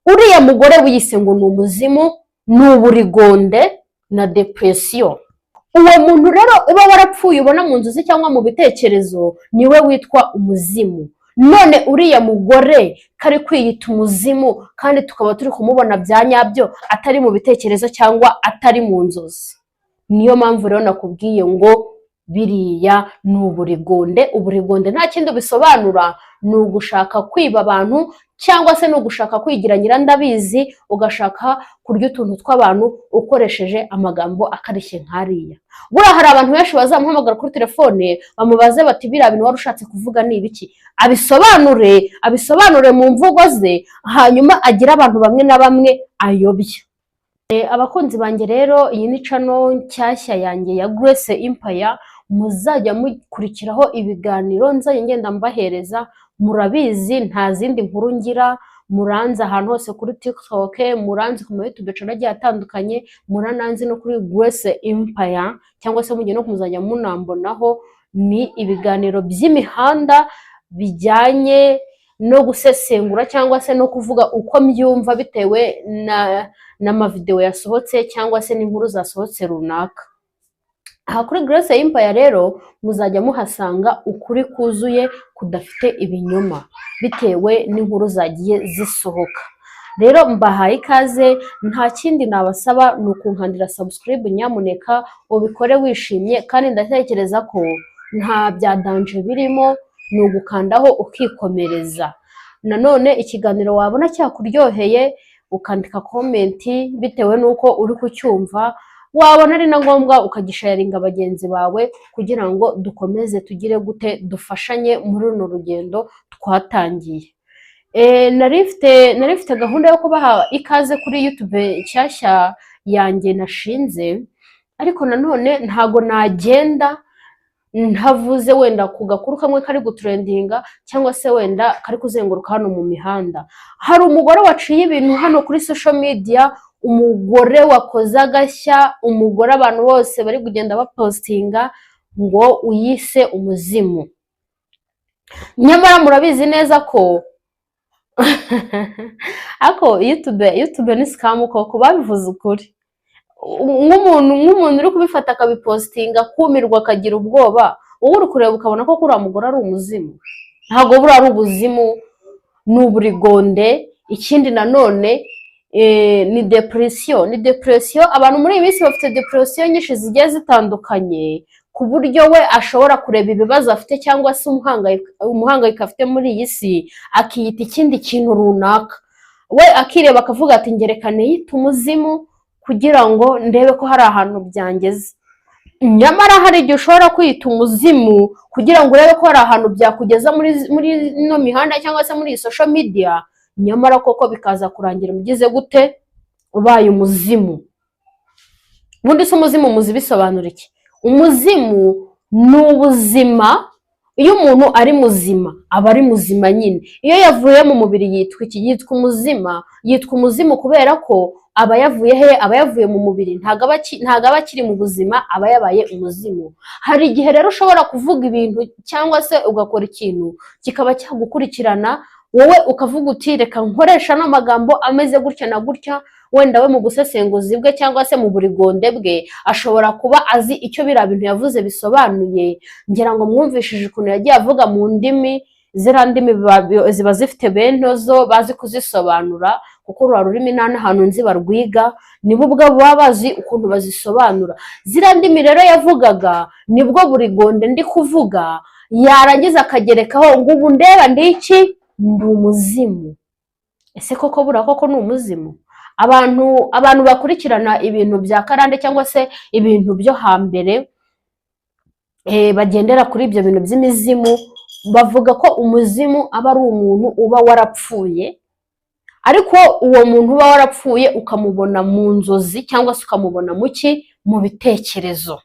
uriya mugore wiyise ngo ni umuzimu, ni uburigonde na depression. Uwo muntu rero uba warapfuye ubona mu nzozi cyangwa mu bitekerezo niwe witwa umuzimu. None uriya mugore kari kwiyita umuzimu kandi tukaba turi kumubona bya nyabyo atari mu bitekerezo cyangwa atari mu nzozi. Niyo mpamvu rero nakubwiye ngo biriya ni uburigonde. Uburigonde nta kindi bisobanura, ni ugushaka kwiba abantu cyangwa se no gushaka kwigira nyirandabizi, ugashaka kurya utuntu tw'abantu ukoresheje amagambo akarishye nkariya. Buriya hari abantu benshi bazamuhamagara kuri telefone bamubaze bati biriya bintu wari ushatse kuvuga ni ibiki, abisobanure mu mvugo ze, hanyuma agira abantu bamwe na bamwe ayobya. Abakunzi banjye rero, iyi ni channel nshyashya yanjye ya Grace Empire, muzajya mukurikiraho ibiganiro nzajya ngenda mbahereza. Murabizi nta zindi nkuru ngira, muranze ahantu hose kuri TikTok, muranze ku YouTube channel agiye atandukanye, murananze no kuri Grace Empire, cyangwa se mugiye no kumuzajya munambonaho. Ni ibiganiro by'imihanda bijyanye no gusesengura cyangwa se no kuvuga uko mbyumva bitewe n'amavideo yasohotse cyangwa se n'inkuru zasohotse runaka. Aha kuri Grace Empire rero muzajya muhasanga ukuri kuzuye kudafite ibinyoma bitewe n'inkuru zagiye zisohoka. Rero mbahaye ikaze, nta kindi nabasaba ni ukunkandira subscribe, nyamuneka ubikore wishimye, kandi ndatekereza ko nta bya danger birimo, ni ugukandaho ukikomereza. Nanone ikiganiro wabona cyakuryoheye ukandika comment bitewe nuko uri kucyumva, wabona ari na ngombwa ukagisharinga bagenzi bawe kugira ngo dukomeze tugire gute dufashanye muri runo rugendo twatangiye. Narifite gahunda yo kubaha ikaze kuri YouTube nshyashya yanjye nashinze, ariko nanone ntago nagenda ntavuze wenda ku gakuru kamwe kari gutrendinga cyangwa se wenda kari kuzenguruka hano mu mihanda. Hari umugore waciye ibintu hano kuri social media, umugore wakoze agashya, umugore abantu bose bari kugenda bapostinga ngo uyise umuzimu. Nyamara murabizi neza ko ako YouTube ni scam koko, babivuze ukuri. Nk'umuntu uri kubifata akabipostinga kumirwa akagira ubwoba, wowe uri kureba ukabona ko kuriya mugore ari umuzimu. Ntabwo buriya ari ubuzimu, ni uburigonde. Ikindi nanone ni depression. Abantu muri iyi minsi bafite depression nyinshi zigiye zitandukanye, ku buryo we ashobora kureba ibibazo afite cyangwa se umuhangayiko afite muri iyi si akiyita ikindi kintu runaka. We akireba akavuga ati ngerekane yita umuzimu kugira ngo ndebe ko hari ahantu byangeze. Nyamara hari igihe ushobora kwita umuzimu kugira ngo urebe ko hari ahantu byakugeza muri no mihanda cyangwa se muri social media, nyamara koko bikaza kurangira mugize gute, ubaye umuzimu. Ubundi se umuzimu muzi bisobanura iki? Umuzimu ni ubuzima. Iyo umuntu ari muzima aba ari muzima nyine. Iyo yavuye mu mubiri yitwa iki? Yitwa umuzima. Yitwa umuzimu kubera ko aba yavuye he? Aba yavuye mu mubiri, ntago aba akiri mu buzima, aba yabaye umuzimu. Hari igihe rero ushobora kuvuga ibintu cyangwa se ugakora ikintu kikaba cyagukurikirana, wowe ukavuga uti reka nkoresha no magambo ameze gutya na gutya. Wenda we mu gusesenguzi bwe cyangwa se mu burigonde bwe ashobora kuba azi icyo biriya bintu yavuze bisobanuye. Ngira ngo mwumvishije ukuntu yagiye avuga mu ndimi, ziriya ndimi ziba zifite bentozo bazi kuzisobanura, kuko rwa rurimi nta n'ahantu nzi barwiga, nibo ubwabo baba bazi ukuntu bazisobanura. Ziriya ndimi rero yavugaga nibwo burigonde ndi kuvuga, yarangiza akagerekaho ngo ubu ndeba ndiki ndi umuzimu. Ese koko buriya koko ni umuzimu? Abantu bakurikirana ibintu bya karande cyangwa se ibintu byo hambere, bagendera kuri ibyo bintu by'imizimu, bavuga ko umuzimu aba ari umuntu uba warapfuye, ariko uwo muntu uba warapfuye ukamubona mu nzozi cyangwa se ukamubona mu bitekerezo.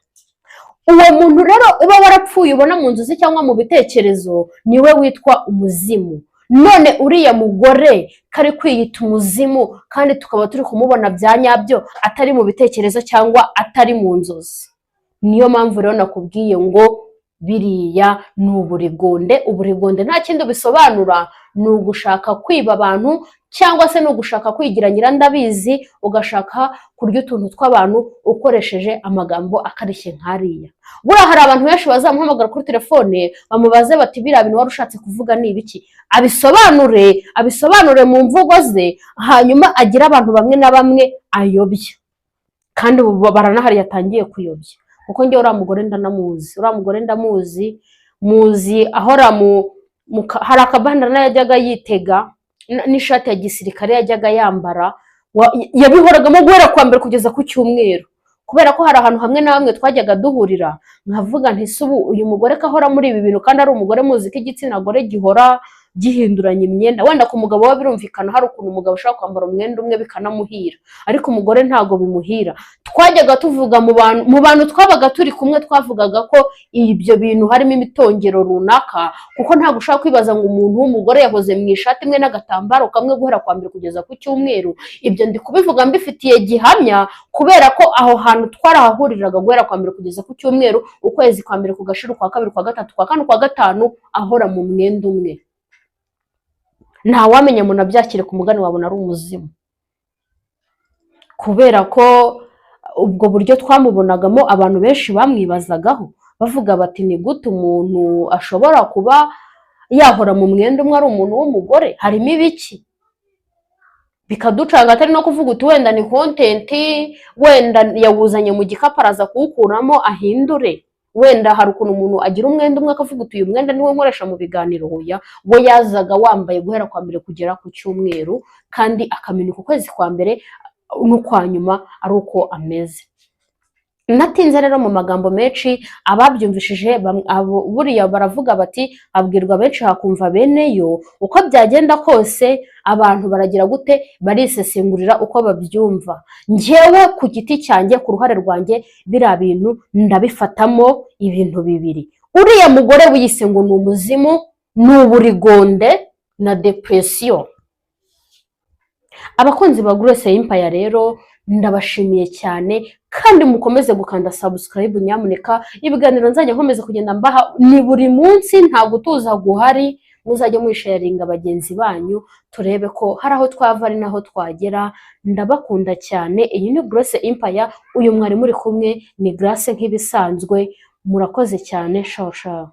Uwo muntu rero uba warapfuye ubona mu nzozi cyangwa mu bitekerezo niwe witwa umuzimu. None uriya mugore kari kwiyita umuzimu kandi tukaba turi kumubona bya nyabyo atari mu bitekerezo cyangwa atari mu nzozi. Niyo mpamvu rero nakubwiye ngo biriya ni uburigonde. Uburigonde nta kindi bisobanura, ni ugushaka kwiba abantu cyangwa se no gushaka kwigira nyirandabizi ugashaka kurya utuntu tw'abantu ukoresheje amagambo akarishye nk'ariya. Buriya hari abantu benshi bazamuhamagara kuri telefone bamubaze bati biriya bintu wari ushatse kuvuga ni ibiki, abisobanure mu mvugo ze, hanyuma agira abantu bamwe na bamwe ayobya, kandi ubu baranahari yatangiye kuyobya. Kuko njye uriya mugore ndamuzi, muzi ahora hari akabandana yajyaga yitega n'ishati ya gisirikare yajyaga yambara, yabihoragamo guhera kwa mbere kugeza ku cyumweru, kubera ko hari ahantu hamwe na hamwe twajyaga duhurira nkavuga nti se ubu uyu mugore ko ahora muri ibi bintu kandi ari umugore muzi ko igitsina gore gihora gihinduranya imyenda. Wenda ku mugabo we birumvikana, hari ukuntu umugabo ushaka kwambara umwenda umwe bikanamuhira, ariko umugore ntago bimuhira. Twajyaga tuvuga mu bantu twabaga turi kumwe, twavugaga ko ibyo bintu harimo imitongero runaka, kuko ntabwo ushaka kwibaza ngo umuntu w'umugore yahoze mu ishati imwe n'agatambaro kamwe guhera kwa mbere kugeza ku cyumweru. Ibyo ndi kubivuga mbifitiye gihamya, kubera ko aho hantu twarahahuriraga guhera kwa mbere kugeza ku cyumweru, ukwezi kwa mbere kugashira, kwa kabiri, kwa gatatu, kwa kane, kwa gatanu ahora mu mwenda umwe. Ntawamenya umuntu abyakire ku mugani wabona ari umuzimu, kubera ko ubwo buryo twamubonagamo abantu benshi bamwibazagaho bavuga bati ni gute umuntu ashobora kuba yahora mu mwenda umwe ari umuntu w'umugore, harimo ibiki? Bikaducanga, atari no kuvuga uti wenda ni content, wenda yawuzanye mu gikapu araza kuwukuramo ahindure. Wenda hari ukuntu umuntu agira umwenda umwe akavuga uti uyu mwenda niwe nkoresha mu biganiro. Hoya, we yazaga wambaye guhera kwa mbere kugera ku cyumweru, kandi akaminuka ukwezi kwa mbere n'ukwa nyuma ari uko ameze. Natinze rero mu magambo menshi, ababyumvishije buriya baravuga bati abwirwa benshi hakumva bene yo. Uko byagenda kose abantu baragira gute, barisesengurira uko babyumva. Njyewe ku giti cyanjye, ku ruhare rwanjye, biriya bintu ndabifatamo ibintu bibiri. Uriya mugore wiyise ngo ni umuzimu, ni uburigonde na depression. Abakunzi ba Grace Empire rero ndabashimiye cyane, kandi mukomeze gukanda subscribe nyamuneka. Ibiganiro nzajya nkomeza kugenda mbaha ni buri munsi, nta gutuza guhari. Muzajye mwisharinga bagenzi banyu, turebe ko hari aho twava ari naho twagera. Ndabakunda cyane. Iyi ni Grace Empire, uyu mwari muri kumwe ni Grace nk'ibisanzwe. Murakoze cyane. Ciao ciao.